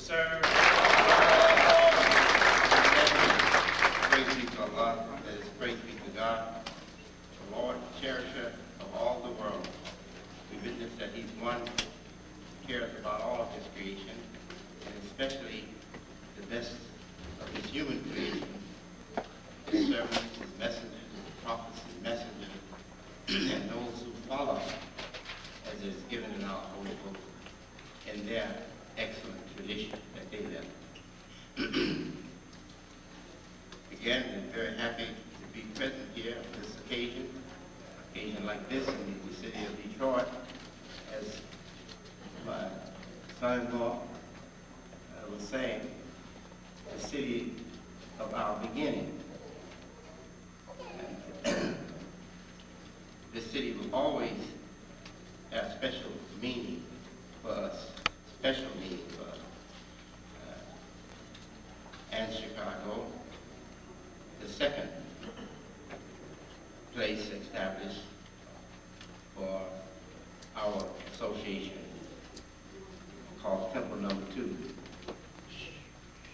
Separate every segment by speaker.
Speaker 1: serve. Praise be to Allah. That is praise be to God, the Lord, cherisher of all the world. We witness that He's one who cares about all of His creation, and especially the best of His human creation, His servants, His messengers, His prophets, His messengers, and those who follow as is given in our holy book, in their excellent tradition that they left. Again, we're very happy to be present here on this occasion like this in the city of Detroit, as my son-in-law was saying, the city of our beginning. And this city will always have special meaning for us, special meaning for us. And Chicago, the second place established for our association, called Temple Number 2.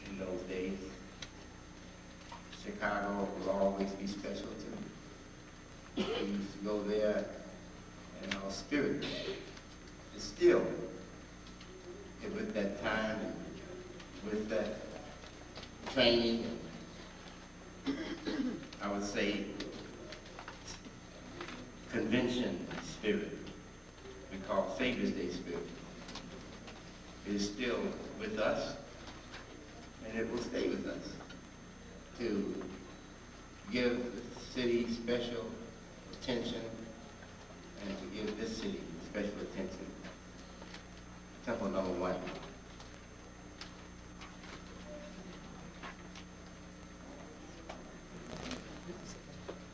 Speaker 1: In those days, Chicago will always be special to me. We used to go there, and our spirit is still with that time and with that training, I would say convention spirit, we call Savior's Day spirit, is still with us, and it will stay with us to give the city special attention and to give this city special attention. Temple Number 1.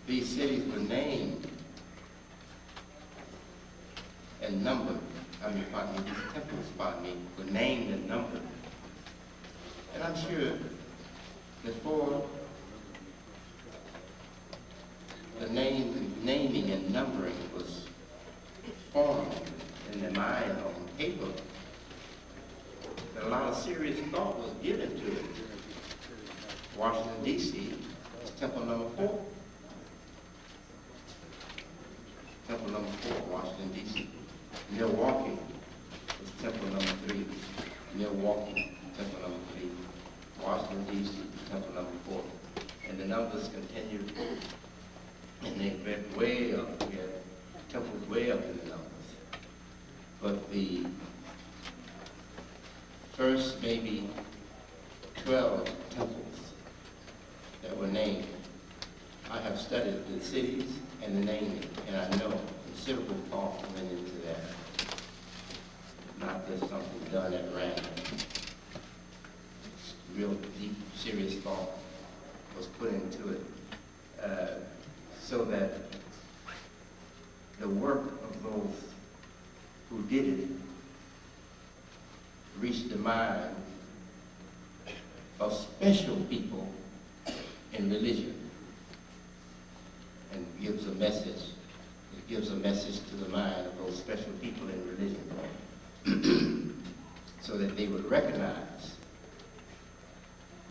Speaker 1: These cities were named and numbered. These temples, were named and numbered. And I'm sure before the naming and numbering was formed in their mind on paper, that a lot of serious thought was given to it. Washington, D.C. is Temple Number 4. Temple Number 4, Washington, D.C. Milwaukee is Temple Number 3. Milwaukee, Temple Number 3. Washington, D.C., Temple Number 4. And the numbers continue, and they went way up. We had temples way up in the numbers. But the first maybe 12 temples that were named, I have studied the cities and the naming, and I know considerable thought went into that. Not just something done at random. Real deep, serious thought was put into it, so that the work of those who did it reached the mind of special people in religion, and gives a message. It gives a message to the mind of those special people in religion, so that they would recognize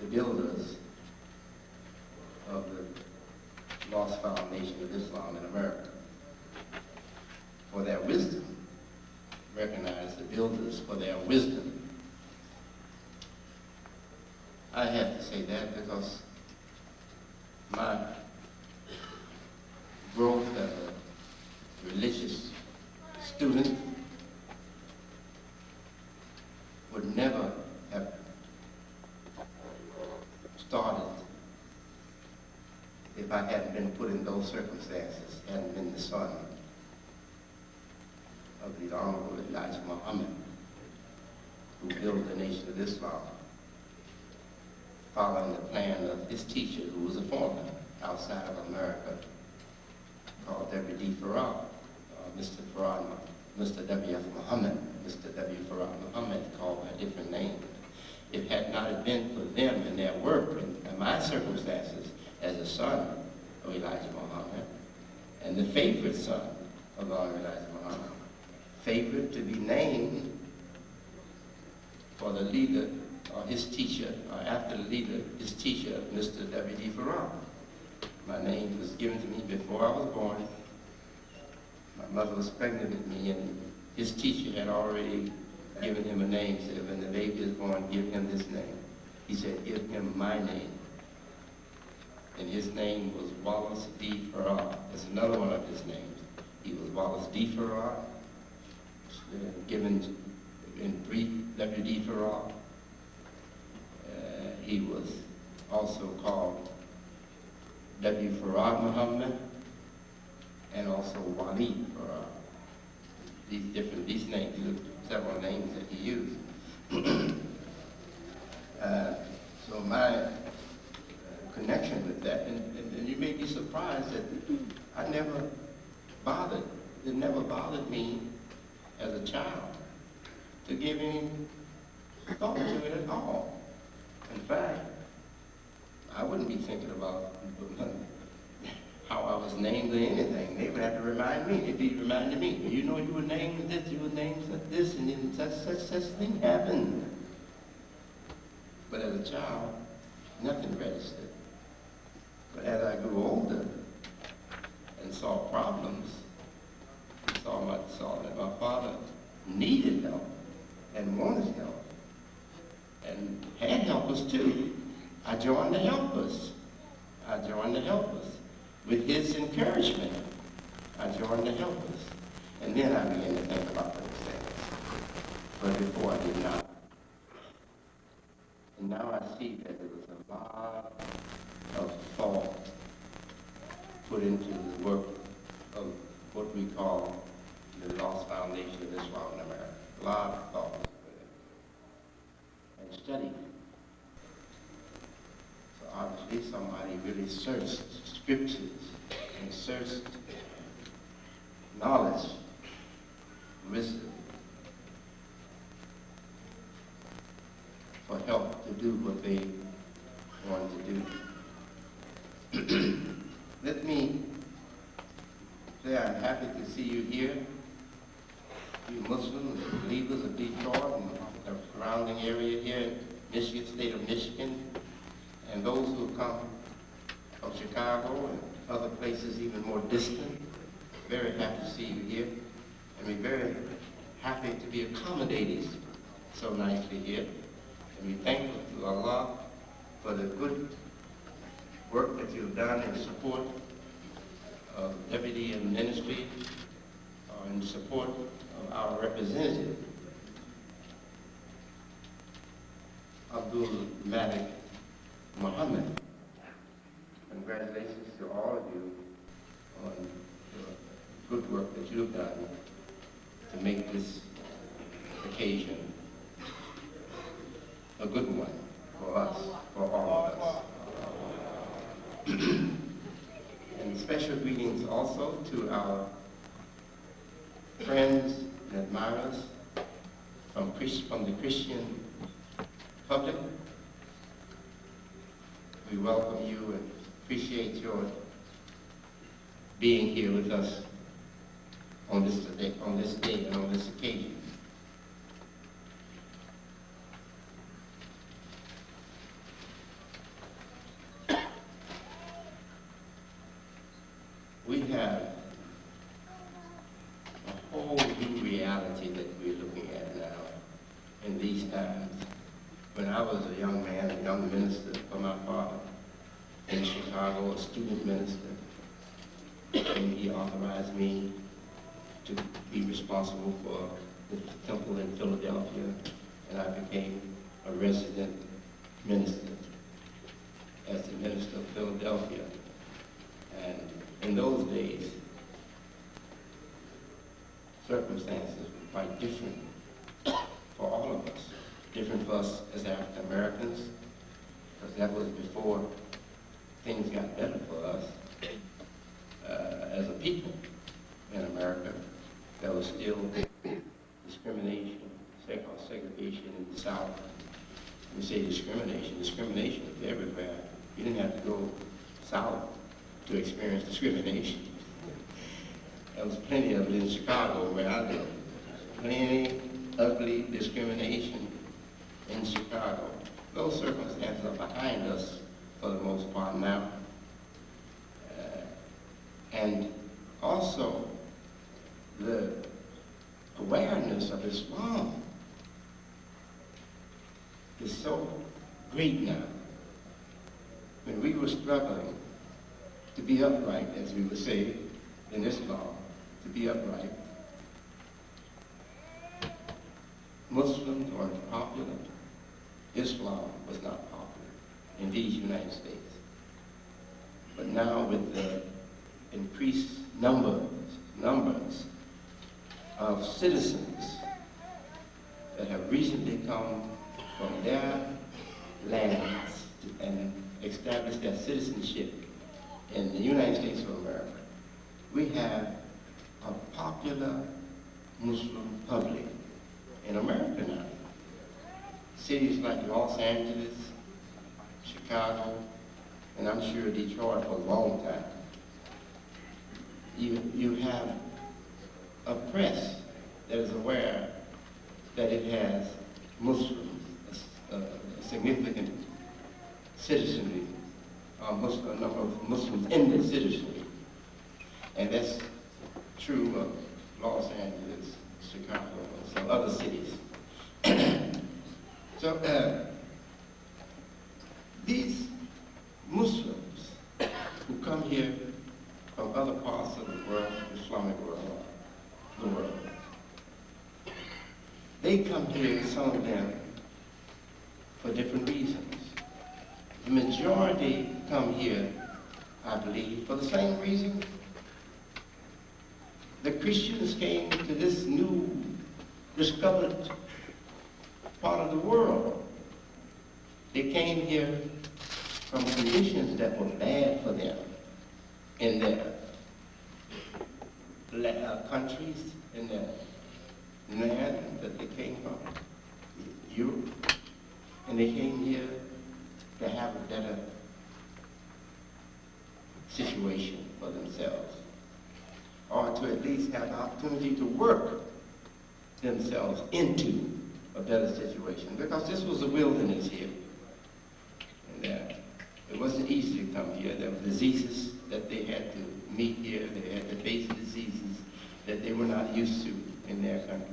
Speaker 1: the builders of the lost foundation of Islam in America for their wisdom. Recognize the builders for their wisdom. I have to say that because my growth as a religious student would never have started if I hadn't been put in those circumstances, hadn't been the son of the Honorable Elijah Muhammad, who built the Nation of Islam, following the plan of his teacher, who was a foreigner outside of America, called W.D. Farad, Mr. W.F. Muhammad, Mr. W. Farad Muhammad, called by a different name. It had not been for them and their work and my circumstances as a son of Elijah Muhammad, and the favorite son of Honorable Elijah Muhammad, favorite to be named for the leader his teacher, after the leader, his teacher, Mr. W.D. Farrar. My name was given to me before I was born. My mother was pregnant with me, and his teacher had already given him a name. He said, when the baby is born, give him this name. He said, give him my name. And his name was Wallace D. Farrar. That's another one of his names. He was Wallace D. Farrar, given in brief, W.D. Farrar. He was also called W. Farrar Mohammed, and also Walid Farrar. These names, several names that he used. So my connection with that, and you may be surprised that it never bothered me as a child to give any thought to it at all. In fact, I wouldn't be thinking about how I was named or anything. They would have to remind me. They'd be reminding me, you know you were named this, you were named this, and then such thing happened. But as a child, nothing registered. But as I grew older and saw problems, saw that my father needed help and wanted help and had helpers too, I joined the helpers. With his encouragement, I joined the helpers. And then I began to think about those things. But before I did not. And now I see that there was a lot of thought put into the work of what we call the Lost Foundation of Islam in America. A lot of thought was put in. And study. So obviously somebody really searched scriptures and searched knowledge, wisdom, for help to do what they wanted to do. Let me say I'm happy to see you here, you Muslims, believers of Detroit and the surrounding area here in Michigan, state of Michigan, and those who come from Chicago and other places even more distant. Very happy to see you here, and we're very happy to be accommodated so nicely here. And we're thankful to Allah for the good work that you've done in support of deputy and ministry, in support of our representative, Abdul Malik Mohammed. Congratulations to all of you on the good work that you've done to make this occasion a good one for us, for all of us. And special greetings also to our friends and admirers from the Christian public. We welcome you and appreciate your being here with us on this day and on this occasion. We have a whole new reality that we're looking at now in these times. When I was a young man, a young minister for my father in Chicago, a student minister, and he authorized me to be responsible for the temple in Philadelphia, and I became a resident minister as the minister of Philadelphia. And in those days, circumstances were quite different for all of us. Different for us as African Americans, because that was before things got better for us. As a people in America, there was still discrimination, segregation in the South. When you say discrimination was everywhere. You didn't have to go south to experience discrimination. There was plenty of it in Chicago where I lived. Plenty ugly discrimination in Chicago. Those circumstances are behind us for the most part now. And also the awareness of Islam is so great now. When we were struggling to be upright, as we would say in Islam, to be upright, Muslims weren't popular. Islam was not popular in these United States. But now with the increased numbers of citizens that have recently come from their lands and established their citizenship in the United States of America, we have a popular Muslim public in America now. Cities like Los Angeles, Chicago, and I'm sure Detroit for a long time. You have a press that is aware that it has Muslims, a significant citizenry, a number of Muslims in the citizenry. And that's true of Los Angeles, Chicago, and some other cities. So these Muslims who come here from other parts of the world, Islamic world, the world, they come here, some of them, for different reasons. The majority come here, I believe, for the same reason the Christians came to this new discovered part of the world. They came here from conditions that were bad for them in their countries, in their land that they came from, Europe, and they came here to have a better situation for themselves, or to at least have the opportunity to work themselves into a better situation, because this was a wilderness here. And it wasn't easy to come here. There were diseases that they had to meet here. They had to face diseases that they were not used to in their country.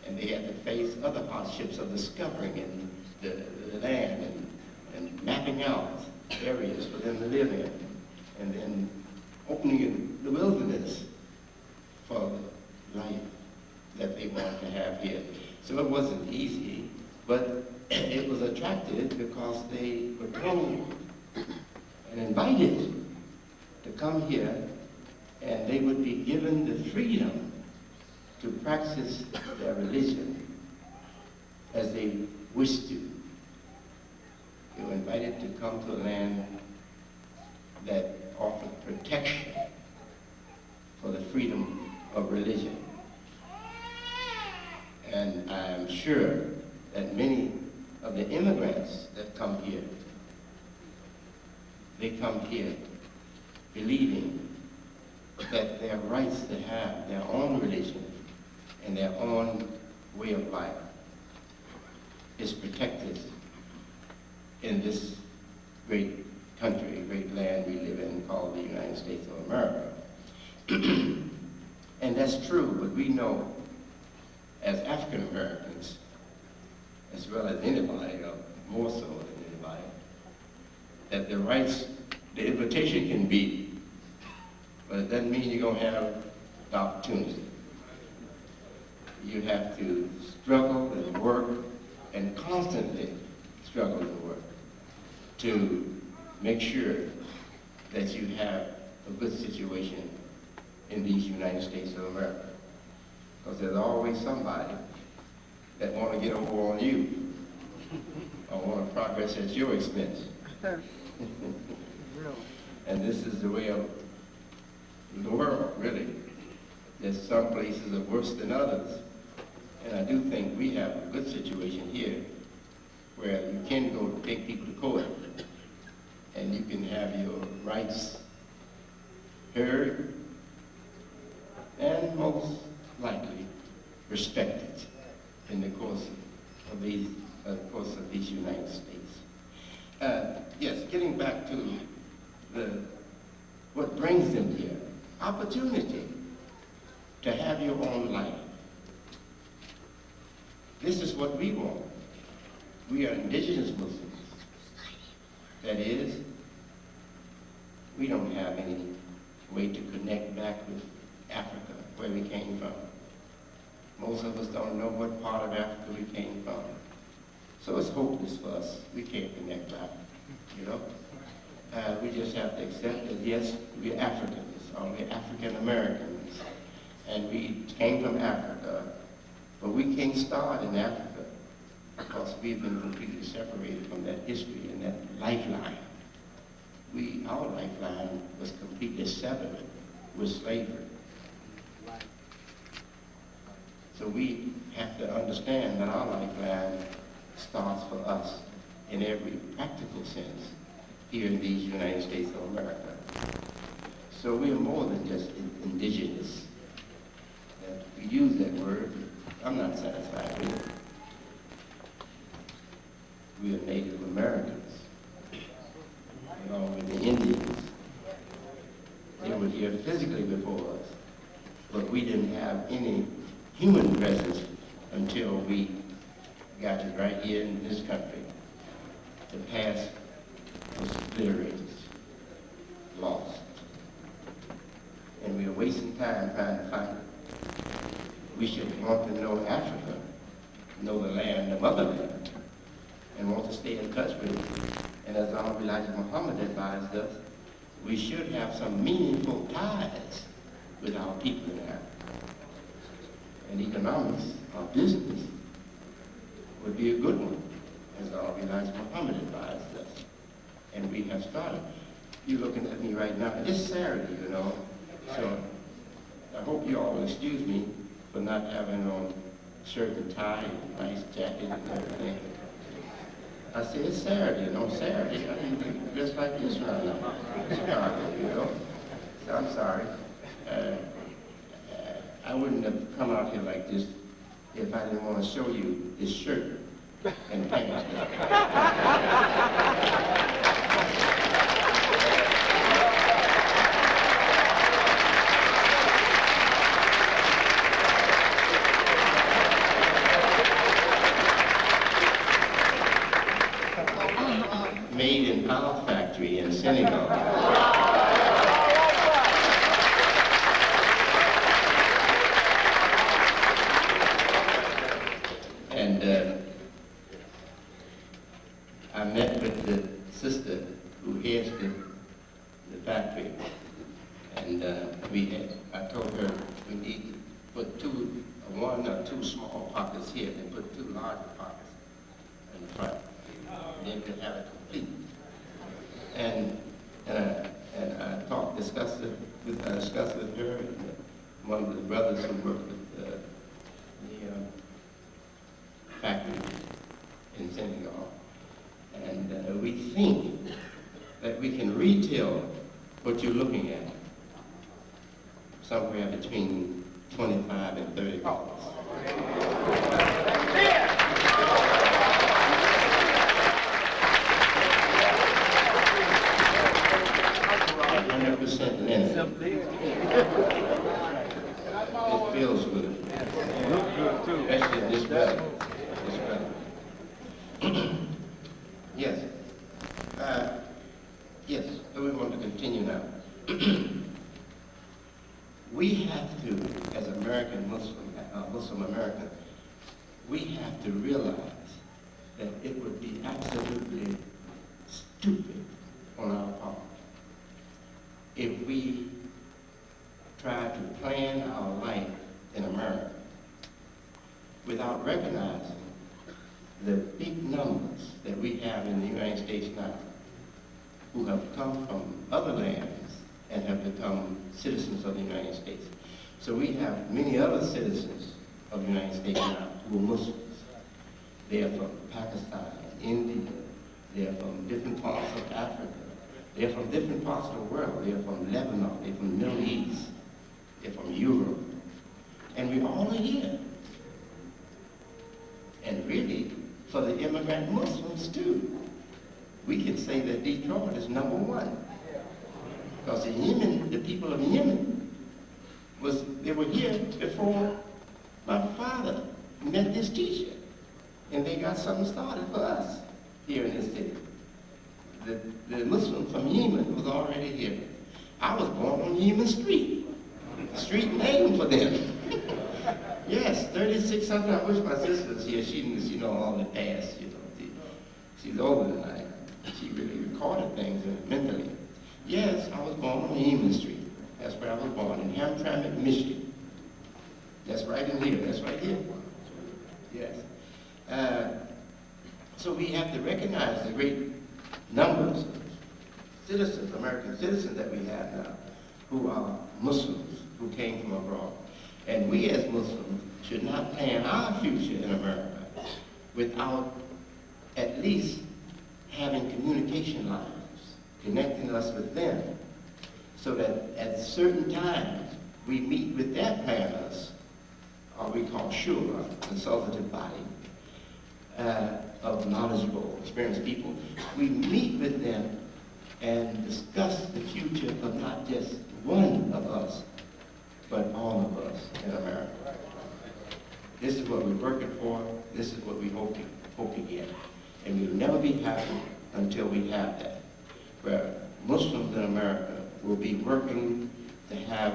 Speaker 1: And they had to face other hardships of discovering in the land and mapping out areas for them to live in, and then opening the wilderness for the life that they wanted to have here. So it wasn't easy, but it was attractive because they were told and invited to come here, and they would be given the freedom to practice their religion as they wished to. They were invited to come to a land that offered protection for the freedom of religion. And I'm sure that many of the immigrants that come here, they come here believing that their rights to have their own religion and their own way of life is protected in this great country, great land we live in called the United States of America. And that's true, but we know as African Americans, as well as anybody, or more so than anybody, that the rights, the invitation can be, but it doesn't mean you're going to have the opportunity. You have to struggle and work, and constantly struggle and work, to make sure that you have a good situation in these United States of America. Because there's always somebody that want to get over on you, or want to progress at your expense. And this is the way of the world, really. There's some places that are worse than others. And I do think we have a good situation here where you can go to take people to court and you can have your rights heard and most likely respected in the course of these these United States. Yes, getting back to what brings them here, opportunity to have your own life. This is what we want. We are indigenous Muslims. That is, we don't have any way to connect back with Africa, where we came from. Most of us don't know what part of Africa we came from. So it's hopeless for us. We can't connect back, you know? We just have to accept that, yes, we're Africans, or we're African Americans, and we came from Africa, but we can't start in Africa because we've been completely separated from that history and that lifeline. Our lifeline was completely severed with slavery. So we have to understand that our lifeline starts for us in every practical sense here in these United States of America. So we are more than just indigenous. We use that word, I'm not satisfied with it. We are Native Americans, along with the Indians. They were here physically before us, but we didn't have any human presence until we got it right here in this country. The past was obliterated, lost. And we are wasting time trying to find it. We should want to know Africa, know the land, the motherland, and want to stay in touch with it. And as Honorable Elijah Muhammad advised us, we should have some meaningful ties with our people in Africa. And economics or business would be a good one, as Honorable Elijah Muhammad advised us. And we have started. You're looking at me right now. It's Saturday, you know, so I hope you all will excuse me for not having on shirt and tie and nice jacket and everything. I say it's Saturday, and on Saturday I need dress like this right now. Chicago, you know. So I'm sorry. I wouldn't have come out here like this if I didn't want to show you this shirt and pants. Made in our factory in Senegal. And I met with the sister who heads the factory, and I told her we need to put one or two small pockets here and put two larger pockets in front. Then we could have it complete. And I discussed with her and one of the brothers who worked with the factory in Senegal. And we think that we can retail what you're looking at somewhere between $25 and $30. 100% linen. It feels good. Especially this weather. Yes. Yes, so we want to continue now. We have to, as Muslim American, we have to realize that it would be absolutely stupid on our part if we try to plan our life in America without recognizing the big numbers that we have in the United States now who have come from other lands and have become citizens of the United States. So we have many other citizens of the United States now who are Muslims. They are from Pakistan, India, they are from different parts of Africa, they are from different parts of the world. They are from Lebanon, they're from the Middle East, they're from Europe. And we all are here. And really, for the immigrant Muslims too. We can say that Detroit is number one. Because the people of Yemen, they were here before my father met this teacher. And they got something started for us here in this city. The Muslim from Yemen was already here. I was born on Yemen Street. Street named for them. Yes, 3600. I wish my sister was here. She know all the past, She's older than I am. She really recorded things mentally. Yes, I was born on Yemen Street. That's where I was born, in Hamtramck, Michigan. That's right in here. That's right here. Yes. So we have to recognize the great numbers of citizens, American citizens that we have now, who are Muslims, who came from abroad. And we as Muslims should not plan our future in America without at least having communication lines, connecting us with them, so that at certain times we meet with their planners, or we call shura, consultative body, of knowledgeable, experienced people. We meet with them and discuss the future of not just one of us, but all of us in America. This is what we're working for. This is what we hope to get. And we'll never be happy until we have that, where Muslims in America will be working to have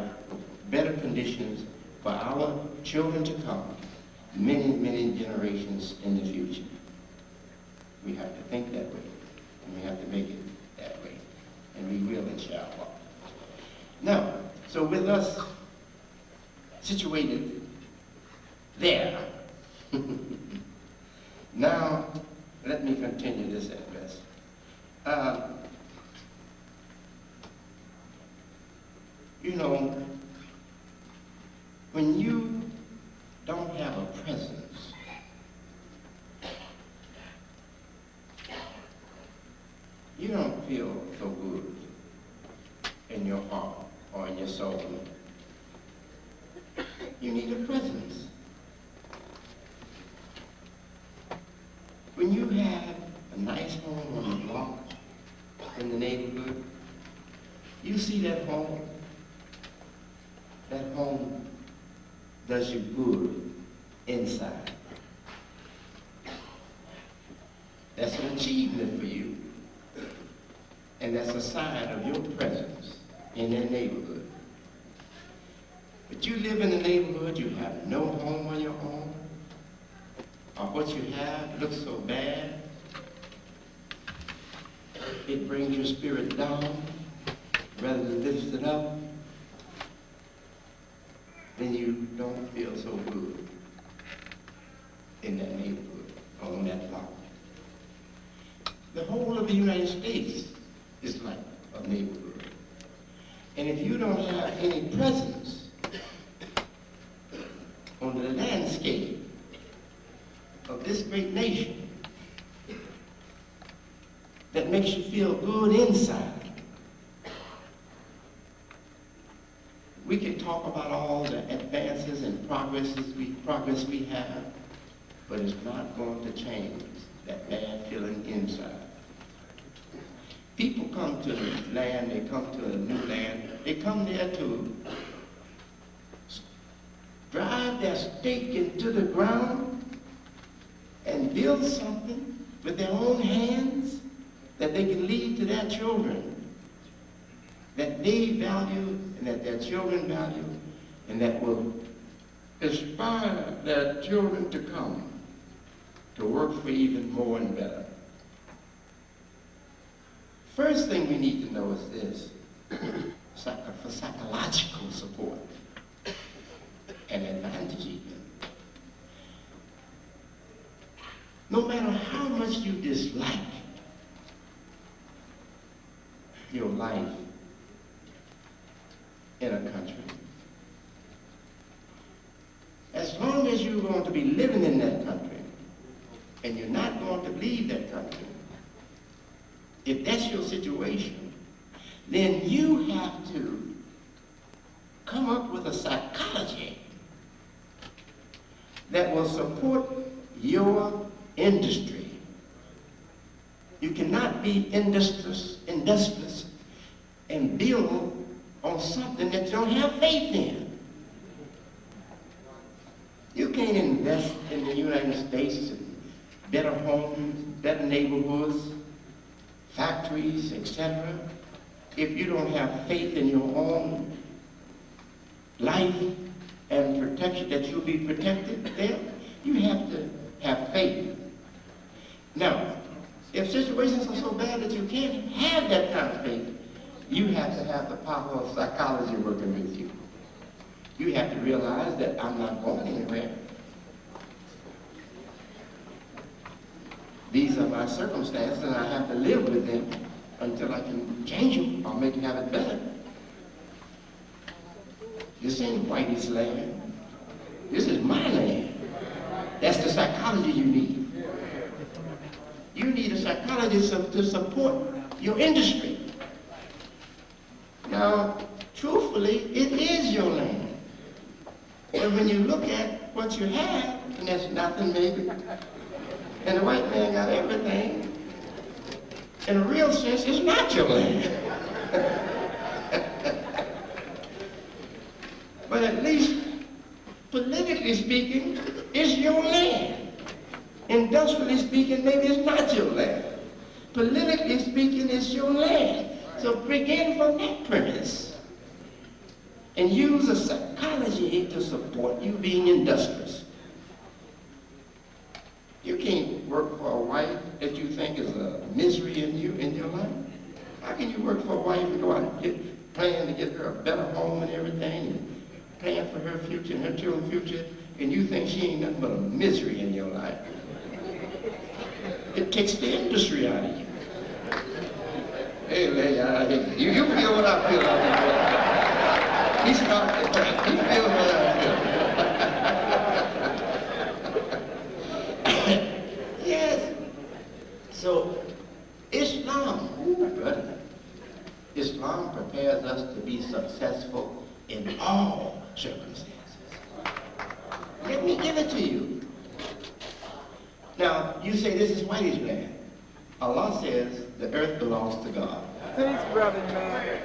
Speaker 1: better conditions for our children to come, many, many generations in the future. We have to think that way, and we have to make it that way, and we will, inshallah. Now, so with us situated there, now let me continue this address. When you don't have a presence, you don't feel so good in your heart or in your soul. You need a presence. When you have a nice home on the block in the neighborhood, you see that home does you good inside. That's an achievement for you. And that's a sign of your presence in that neighborhood. But you live in a neighborhood, you have no home of your own, or what you have looks so bad, it brings your spirit down rather than lifts it up, then you don't feel so good in that neighborhood or on that block. The whole of the United States is like a neighborhood. And if you don't have any presence on the landscape of this great nation that makes you feel good inside, we can talk about all the advances and progress we have, but it's not going to change that bad feeling inside. People come to the land, they come to a new land, they come there to drive their stake into the ground and build something with their own hands that they can leave to their children, that they value and that their children value, and that will inspire their children to come to work for even more and better. First thing we need to know is this, for psychological support and advantage even. No matter how much you dislike your life in a country, as long as you're going to be living in that country and you're not going to leave that country, if that's your situation, then you have to come up with a psychology that will support your
Speaker 2: industry. You cannot be industrious and build on something that you don't have faith in. You can't invest in the United States in better homes, better neighborhoods, factories, etc. if you don't have faith in your own life and protection, that you'll be protected there. You have to have faith. Now, if situations are so bad that you can't have that kind of faith, you have to have the power of psychology working with you. You have to realize that I'm not going anywhere. These are my circumstances, and I have to live with them until I can change them or make them have it better. This ain't Whitey's land. This is my land. That's the psychology you need. You need a psychologist to support your industry. Now, truthfully, it is your land. But when you look at what you have, and there's nothing maybe, and the white man got everything, in a real sense, it's not your land. But at least, politically speaking, it's your land. Industrially speaking, maybe it's not your land. Politically speaking, it's your land. So begin from that premise and use a psychology to support you being industrious. You can't work for a wife that you think is a misery in your life. How can you work for a wife and go out and plan to get her a better home and everything, and plan for her future and her children's future, and you think she ain't nothing but a misery in your life? It takes the industry out of you. Hey, man, you feel what I feel out there. He's not the track. He feels what I feel. Yes. So, Islam, brother, Islam prepares us to be successful in all circumstances. Let me give it to you. Now, you say this is Whitey's land. Allah says the earth belongs to God.
Speaker 3: Thanks, brother, man.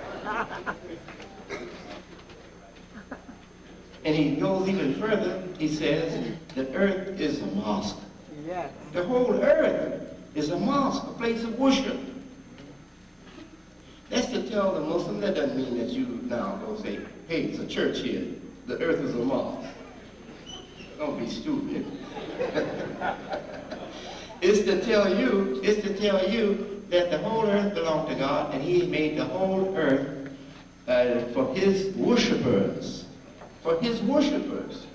Speaker 2: And he goes even further. He says the earth is a mosque.
Speaker 3: Yes.
Speaker 2: The whole earth is a mosque, a place of worship. That's to tell the Muslim, that doesn't mean that you now go say, hey, it's a church here. The earth is a mosque. Don't be stupid. It's to tell you that the whole earth belongs to God, and He made the whole earth for His worshipers. For His worshipers.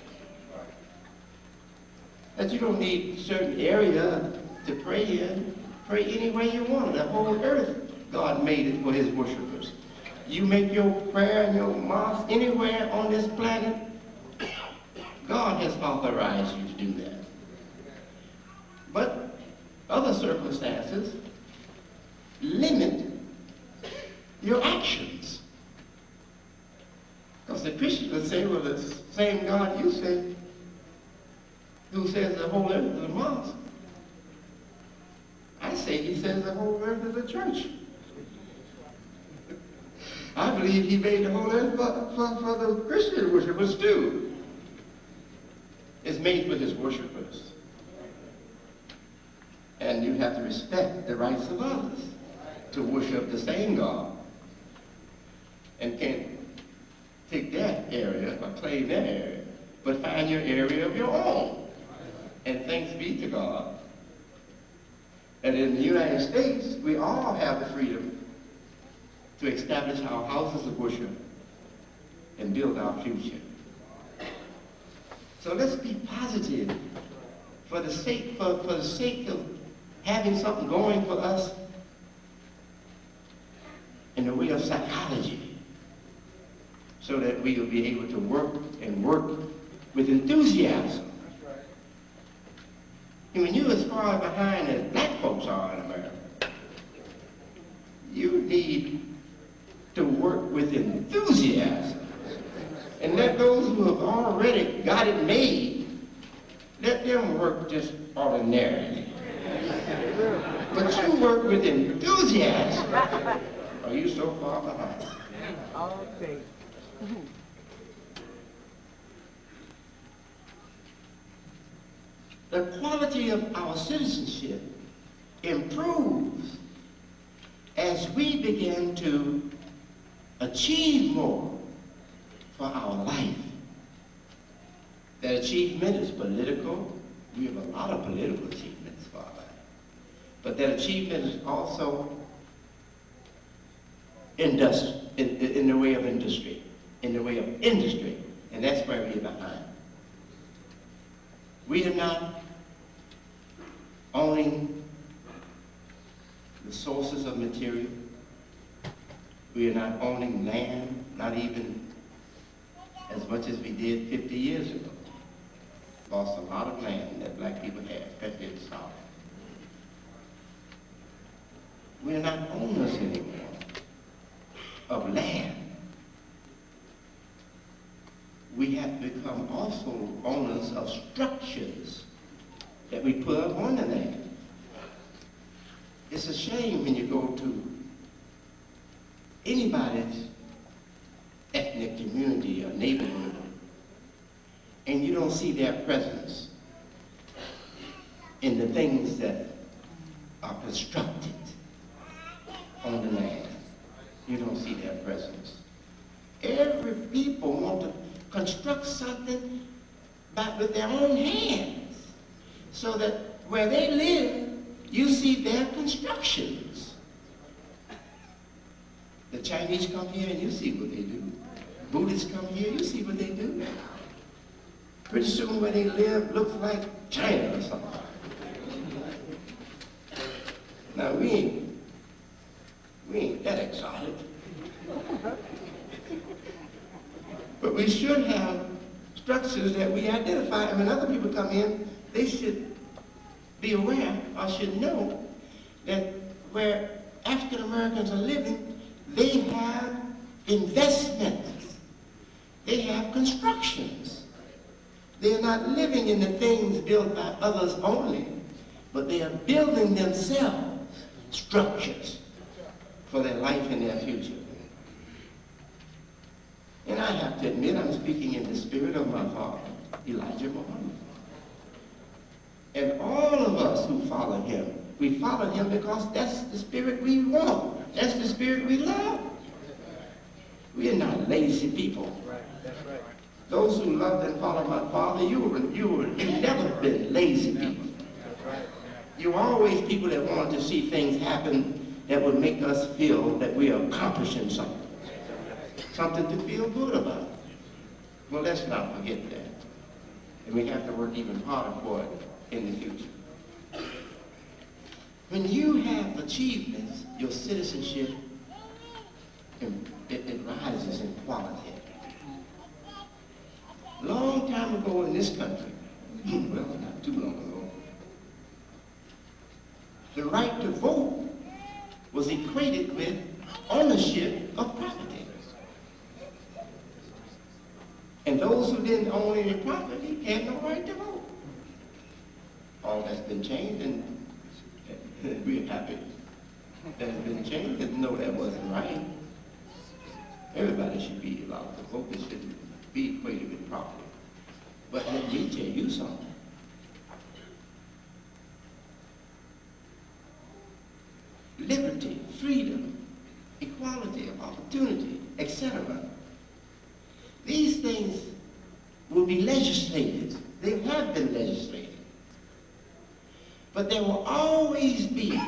Speaker 2: That you don't need a certain area to pray in. Pray anywhere you want. The whole earth, God made it for His worshipers. You make your prayer in your mosque anywhere on this planet, God has authorized you to do that. But other circumstances limit your actions. Because the Christian would say, well, the same God you say, who says the whole earth is a mosque, I say He says the whole earth is a church. I believe He made the whole earth for the Christian worshipers too. It's made for His worshipers. And you have to respect the rights of others to worship the same God. And can't take that area or claim that area, but find your area of your own. And thanks be to God. And in the United States, we all have the freedom to establish our houses of worship and build our future. So let's be positive for the sake of having something going for us in the way of psychology, so that we will be able to work with enthusiasm. And when you're as far behind as black folks are in America, you need to work with enthusiasm. And let those who have already got it made, let them work just ordinarily. you work with enthusiasm, or you so far behind.
Speaker 3: All day.
Speaker 2: The quality of our citizenship improves as we begin to achieve more for our life. That achievement is political. We have a lot of political achievements for our life. But that achievement is also in the way of industry. In the way of industry. And that's where we're behind. We are not owning the sources of material. We are not owning land, not even as much as we did 50 years ago. Lost a lot of land that black people had, especially in the South. We are not owners anymore of land. We have become also owners of structures that we put up on the land. It's a shame when you go to anybody's ethnic community or neighborhood and you don't see their presence in the things that are constructed on the land. You don't see their presence. Every people want to construct something with their own hands so that where they live, you see their constructions. The Chinese come here and you see what they do. Buddhists come here, you see what they do. Pretty soon where they live looks like China or something. Now we ain't that exotic. But we should have structures that we identify, and when other people come in, they should be aware or should know that where African Americans are living, they have investments. They have constructions. They are not living in the things built by others only, but they are building themselves structures for their life and their future. And I have to admit, I'm speaking in the spirit of my father, Elijah Mohammed. And all of us who follow him, we follow him because that's the spirit we want. That's the spirit we love. We are not lazy people.
Speaker 3: Right, that's right.
Speaker 2: Those who loved and followed my father, you've never been lazy people.
Speaker 3: That's right.
Speaker 2: You were always people that wanted to see things happen that would make us feel that we are accomplishing something. Something to feel good about. Well, let's not forget that. And we have to work even harder for it in the future. When you have achievements, your citizenship, it rises in quality. Long time ago in this country, well, not too long ago, the right to vote was equated with ownership of property. And those who didn't own any property had no right to vote. All that's been changed, and we're happy that it's been changed, and no, that wasn't right. Everybody should be allowed to vote. It should be equated with property. But let me tell you something. Liberty, freedom, equality of opportunity, etc. These things will be legislated. They have been legislated. But there will always be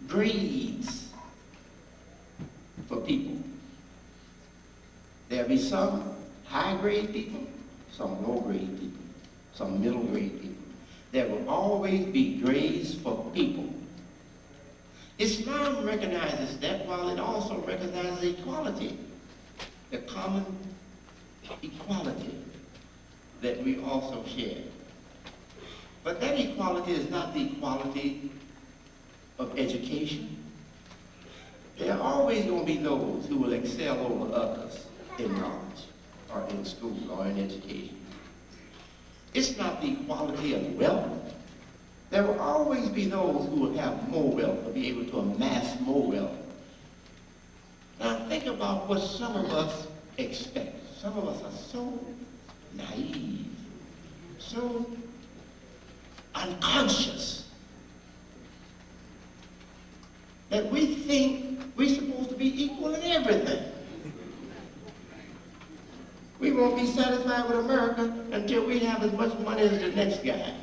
Speaker 2: grades for people. There'll be some high-grade people, some low-grade people, some middle-grade people. There will always be grades for people. Islam recognizes that, while it also recognizes equality, the common equality that we also share. But that equality is not the equality of education. There are always going to be those who will excel over others in knowledge, or in school, or in education. It's not the equality of wealth There will always be those who will have more wealth, will be able to amass more wealth. Now think about what some of us expect. Some of us are so naive, so unconscious, that we think we're supposed to be equal in everything. We won't be satisfied with America until we have as much money as the next guy,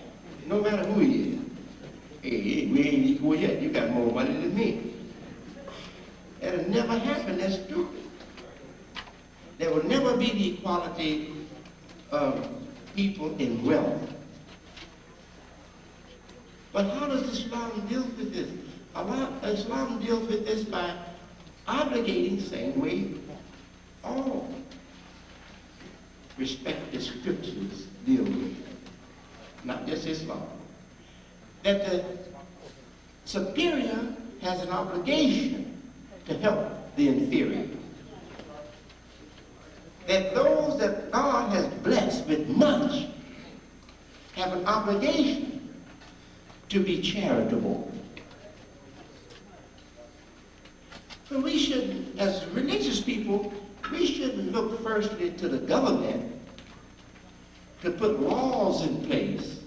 Speaker 2: no matter who he is. Hey, we ain't equal yet. You got more money than me. That'll never happen. That's stupid. There will never be the equality of people in wealth. But how does Islam deal with this? Islam deals with this by obligating the same way all respected scriptures deal with it. Not just Islam. That the superior has an obligation to help the inferior. That those that God has blessed with much have an obligation to be charitable. So we shouldn't, as religious people, we shouldn't look firstly to the government to put laws in place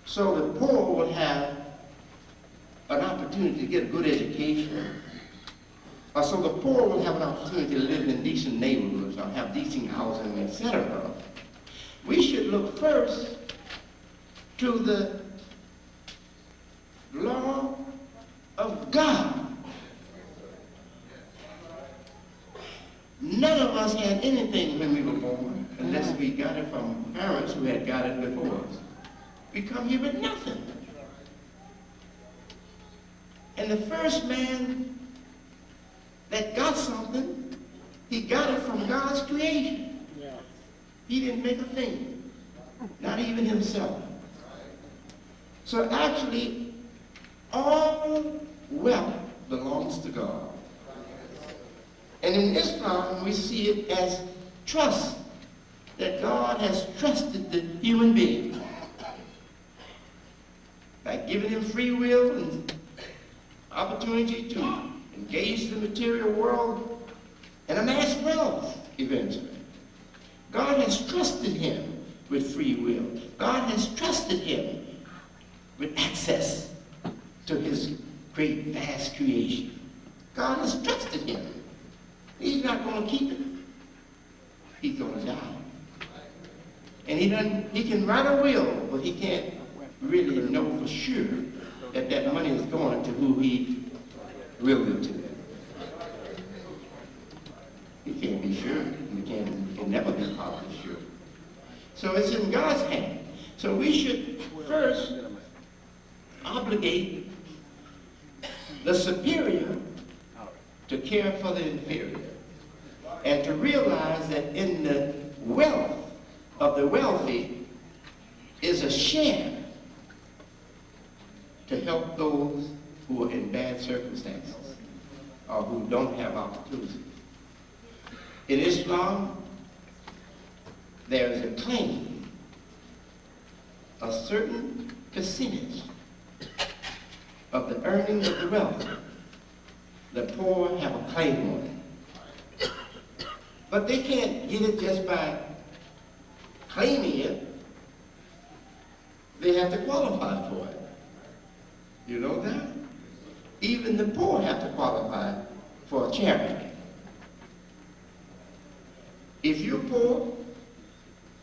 Speaker 2: so the poor will have an opportunity to get a good education, or so the poor will have an opportunity to live in decent neighborhoods or have decent housing, etc. We should look first to the law of God. None of us had anything when we were born unless we got it from parents who had got it before us. We come here with nothing. And the first man that got something, he got it from God's creation. He didn't make a thing, not even himself. So actually, all wealth belongs to God. And in Islam, we see it as trust, that God has trusted the human being by giving him free will and opportunity to engage the material world and amass wealth eventually. God has trusted him with free will. God has trusted him with access to his great, vast creation. God has trusted him. He's not going to keep it. He's going to die. And he can write a will, but he can't really know for sure that that money is going to who he willed it to. He can't be sure. He can never be positive sure. So it's in God's hand. So we should first obligate the superior to care for the inferior, and to realize that in the wealth of the wealthy is a share to help those who are in bad circumstances or who don't have opportunity. In Islam, there is a claim, a certain percentage of the earnings of the wealthy. The poor have a claim on it. But they can't get it just by claiming it. They have to qualify for it. You know that? Even the poor have to qualify for a charity. If you're poor,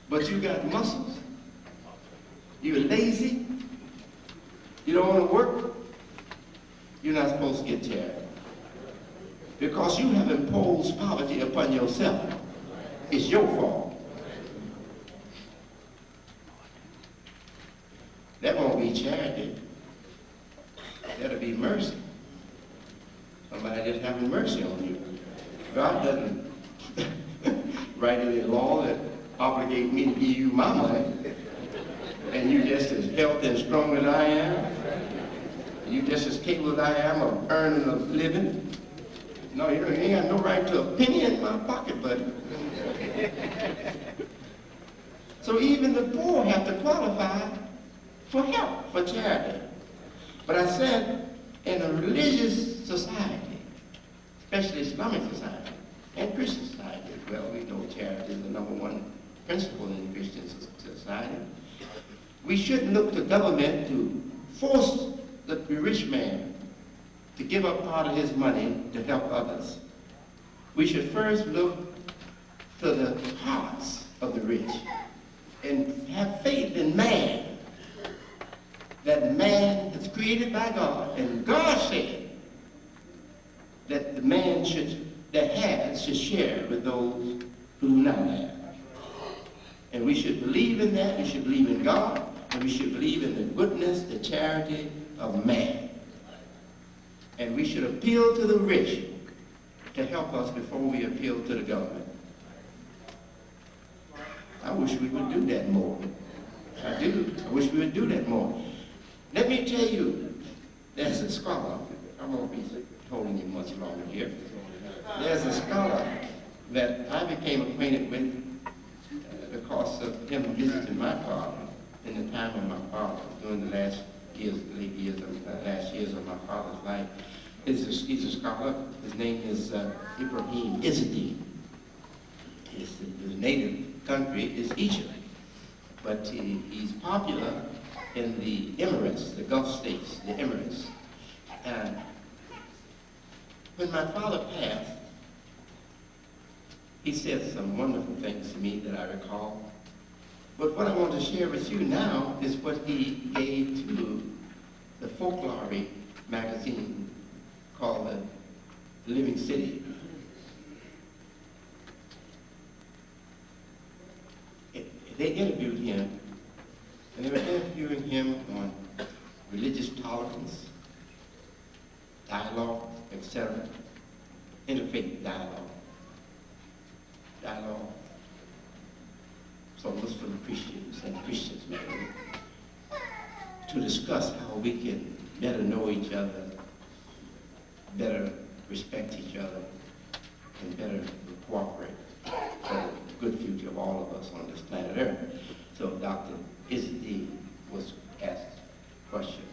Speaker 2: but you got muscles, you're lazy, you don't want to work, you're not supposed to get charity. Because you have imposed poverty upon yourself. It's your fault. That won't be charity. That'll be mercy. Somebody just having mercy on you. God doesn't write any law that obligates me to give you my money. And you just as healthy and strong as I am. You just as capable as I am of earning a living. No, you ain't got no right to a penny in my pocket, buddy. So even the poor have to qualify for help, for charity. But I said, in a religious society, especially Islamic society and Christian society as well, we know charity is the number one principle in Christian society. We shouldn't look to government to force the rich man to give up part of his money to help others. We should first look to the hearts of the rich and have faith in man, that man is created by God, and God said that the man that has should share with those who do not have. And we should believe in that, we should believe in God, and we should believe in the goodness, the charity of man. And we should appeal to the rich to help us before we appeal to the government. I wish we would do that more. I do. I wish we would do that more. Let me tell you, there's a scholar, I won't be holding you much longer here. There's a scholar that I became acquainted with because of him visiting my father in the time of my father, during the last years of my father's life. He's a scholar. His name is Ibrahim Izzadin. His native country is Egypt, but he's popular in the Emirates, the Gulf states, the Emirates. And when my father passed, he said some wonderful things to me that I recall. But what I want to share with you now is what he gave to the folklore magazine called The Living City. They interviewed him, and they were interviewing him on religious tolerance, dialogue, etc., interfaith dialogue. For Muslim Christians and Christians maybe, to discuss how we can better know each other, better respect each other, and better cooperate for the good future of all of us on this planet Earth. So Dr. Izzadin was asked a question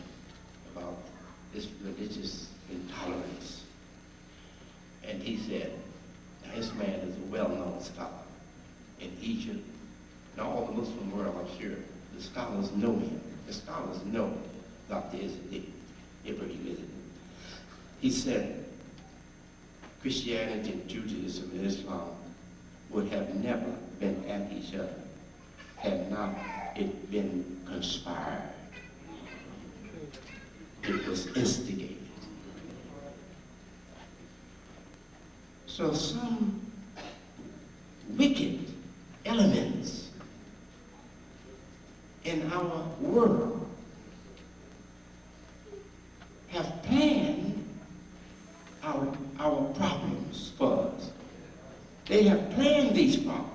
Speaker 2: about this religious intolerance. And he said, now this man is a well-known scholar in Egypt and all the Muslim world, I'm sure. The scholars know him. The scholars know Dr. Izzadin, Ibrahim Izzadin. He said, Christianity and Judaism and Islam would have never been at each other had not it been conspired. It was instigated. So some wicked elements in our world have planned our problems for us. They have planned these problems.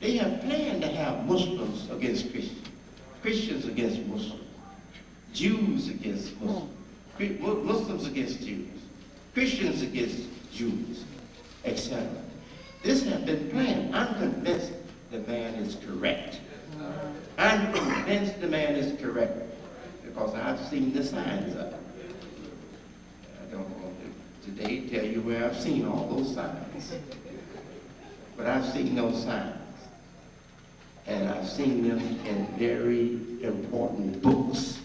Speaker 2: They have planned to have Muslims against Christians, Christians against Muslims, Jews against Muslims, Muslims against Jews, Christians against Jews, etc. This has been planned. I'm convinced the man is correct. I'm convinced the man is correct because I've seen the signs of it. I don't want to today tell you where I've seen all those signs, but I've seen those signs. And I've seen them in very important books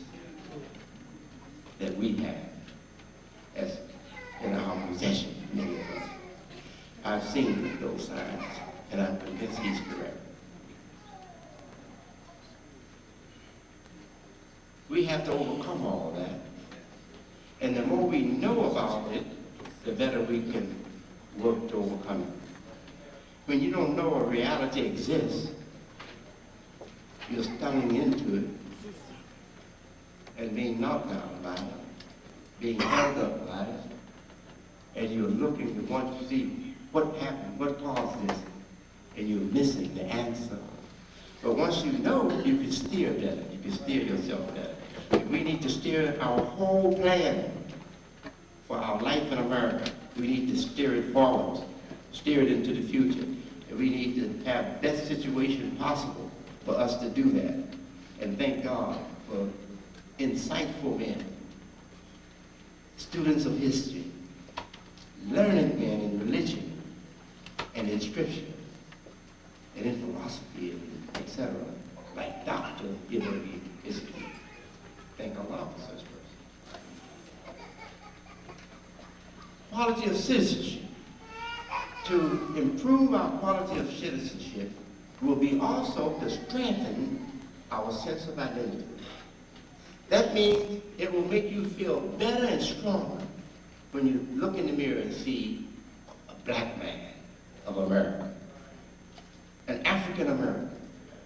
Speaker 2: that we have as in our possession, many of us. I've seen those signs, and I'm convinced he's correct. We have to overcome all that. And the more we know about it, the better we can work to overcome it. When you don't know a reality exists, you're stumbling into it and being knocked down by it, being held up by it, and you're looking to want to see what happened, what caused this, and you're missing the answer. But once you know, you can steer better. You can steer yourself better. If we need to steer our whole plan for our life in America, we need to steer it forward, steer it into the future. And we need to have the best situation possible for us to do that. And thank God were insightful men, students of history, learned men in religion and in scripture and in philosophy and etc. Like Dr. History. Thank Allah for such persons. Quality of citizenship. To improve our quality of citizenship will be also to strengthen our sense of identity. That means it will make you feel better and stronger when you look in the mirror and see a black man of America, an African American.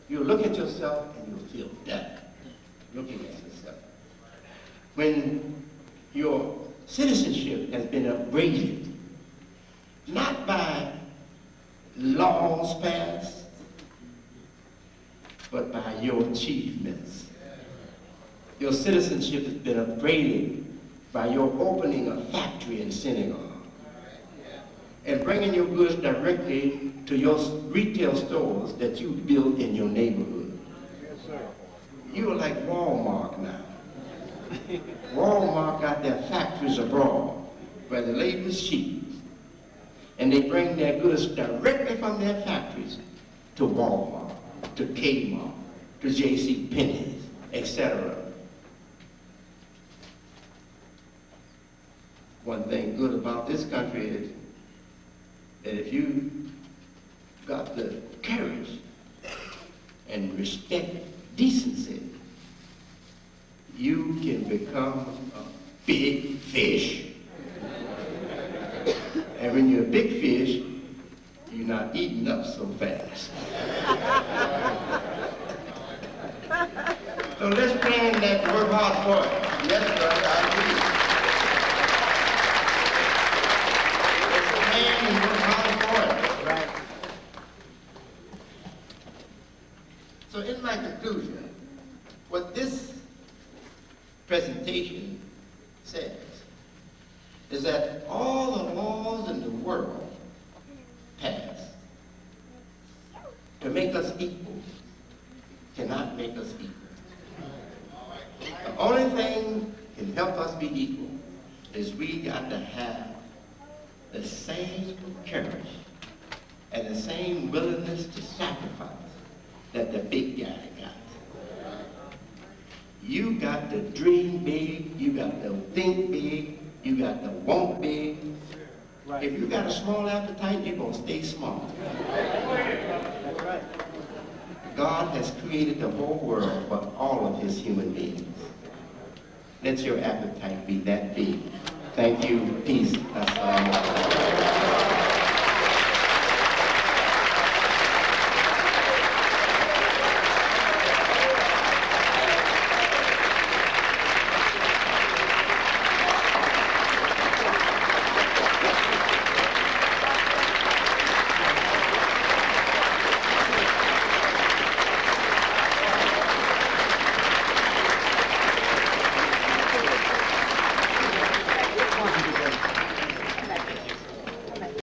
Speaker 2: You'll look at yourself and you'll feel better looking at yourself. When your citizenship has been upgraded, not by laws passed, but by your achievements. Your citizenship has been upgraded by your opening a factory and synagogue and bringing your goods directly to your retail stores that you built in your neighborhood.
Speaker 3: Yes, sir.
Speaker 2: You are like Walmart now. Walmart got their factories abroad where the labor is cheap, and they bring their goods directly from their factories to Walmart, to Kmart, to J.C. Penney's, etc. One thing good about this country is that if you got the courage and respect decency, you can become a big fish. And when you're a big fish, you're not eating up so fast. So let's plan that, work hard for it. Yes, brother, I agree. Let's plan and work hard for it.
Speaker 3: Right.
Speaker 2: So in my conclusion, what this presentation says is that all the laws in the world passed to make us equal cannot make us equal. The only thing can help us be equal is we got to have the same courage and the same willingness to sacrifice that the big guy got. You got to dream big, you got to think big, you got to want big.
Speaker 3: Right.
Speaker 2: If you got a small appetite, you're going to stay small.
Speaker 3: That's right.
Speaker 2: God has created the whole world for all of his human beings. Let your appetite be that big. Thank you. Peace. Assalamu alaikum.